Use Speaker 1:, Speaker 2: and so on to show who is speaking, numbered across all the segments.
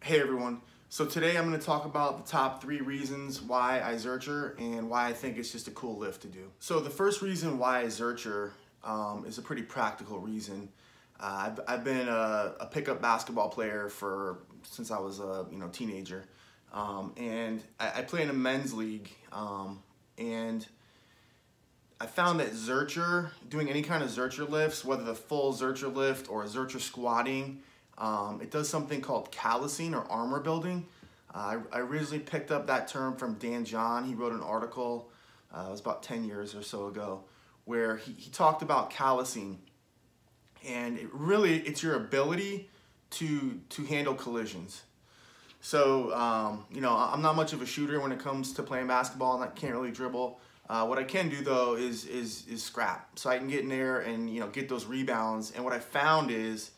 Speaker 1: Hey everyone, so today I'm going to talk about the top 3 reasons why I Zercher and why I think it's just a cool lift to do. So the first reason why I Zercher is a pretty practical reason. I've been a pickup basketball player since I was a teenager, and I play in a men's league, and I found that Zercher, doing any kind of Zercher lifts, whether the full Zercher lift or Zercher squatting, it does something called callusing or armor building. I originally picked up that term from Dan John. He wrote an article, it was about 10 years or so ago, where he talked about callusing. And it's your ability to handle collisions. So, I'm not much of a shooter when it comes to playing basketball, and I can't really dribble. What I can do though is scrap. So I can get in there and get those rebounds. And what I found is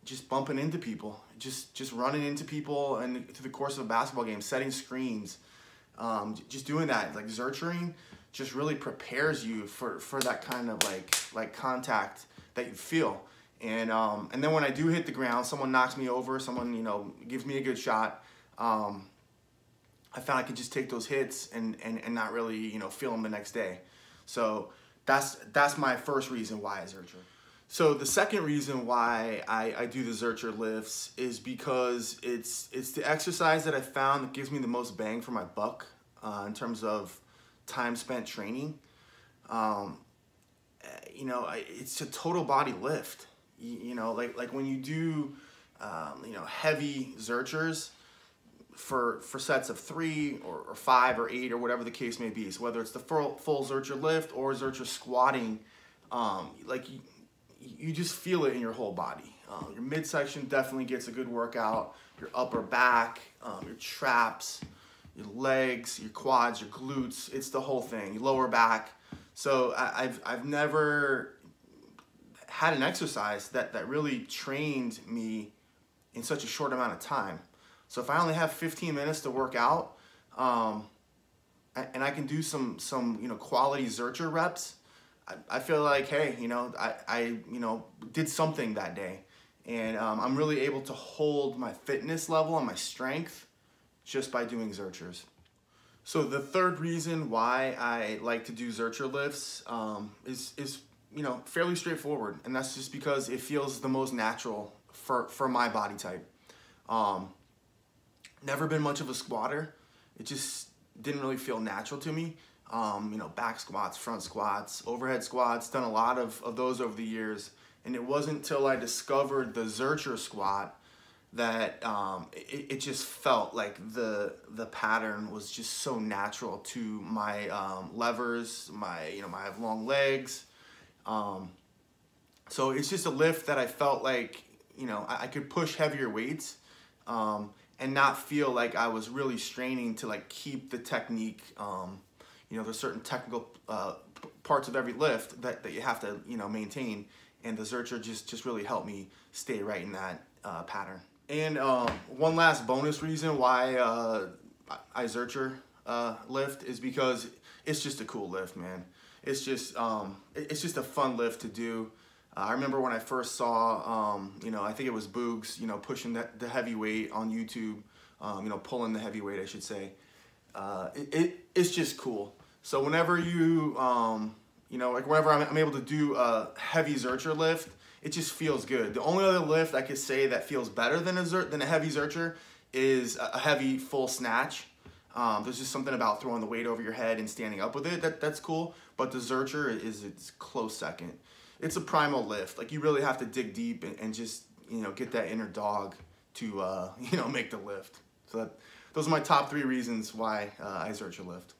Speaker 1: just bumping into people, just running into people, and through the course of a basketball game, setting screens, just doing that, like Zerchering, just really prepares you for that kind of like contact that you feel. And then when I do hit the ground, someone knocks me over, someone gives me a good shot. I found I could just take those hits and not really feel them the next day. So that's my first reason why I Zercher. So the second reason why I do the Zercher lifts is because it's the exercise that I found that gives me the most bang for my buck in terms of time spent training. It's a total body lift. Like when you do heavy Zerchers for sets of 3 or 5 or 8 or whatever the case may be. So whether it's the full Zercher lift or Zercher squatting, you just feel it in your whole body. Your midsection definitely gets a good workout. Your upper back, your traps, your legs, your quads, your glutes. It's the whole thing. Your lower back. So I've never had an exercise that really trained me in such a short amount of time. So if I only have 15 minutes to work out, and I can do some quality Zercher reps, I feel like, hey, I did something that day, and I'm really able to hold my fitness level and my strength just by doing Zerchers. So the third reason why I like to do Zercher lifts is fairly straightforward, and that's just because it feels the most natural for my body type. Never been much of a squatter. It just didn't really feel natural to me. Back squats, front squats, overhead squats, done a lot of those over the years. And it wasn't until I discovered the Zercher squat that it just felt like the pattern was just so natural to my levers, I have long legs. So it's just a lift that I felt like, I could push heavier weights and not feel like I was really straining to keep the technique. There's certain technical parts of every lift that you have to maintain, and the Zercher just really helped me stay right in that pattern. And one last bonus reason why I Zercher lift is because it's just a cool lift, man. It's just a fun lift to do. I remember when I first saw, I think it was Boogs, pushing the heavy weight on YouTube, pulling the heavy weight, I should say. It's just cool. So whenever whenever I'm able to do a heavy Zercher lift, it just feels good. The only other lift I could say that feels better than a heavy Zercher is a heavy full snatch. There's just something about throwing the weight over your head and standing up with it that's cool. But the Zercher is close second. It's a primal lift. Like, you really have to dig deep and just get that inner dog to make the lift. So those are my top 3 reasons why I Zercher lift.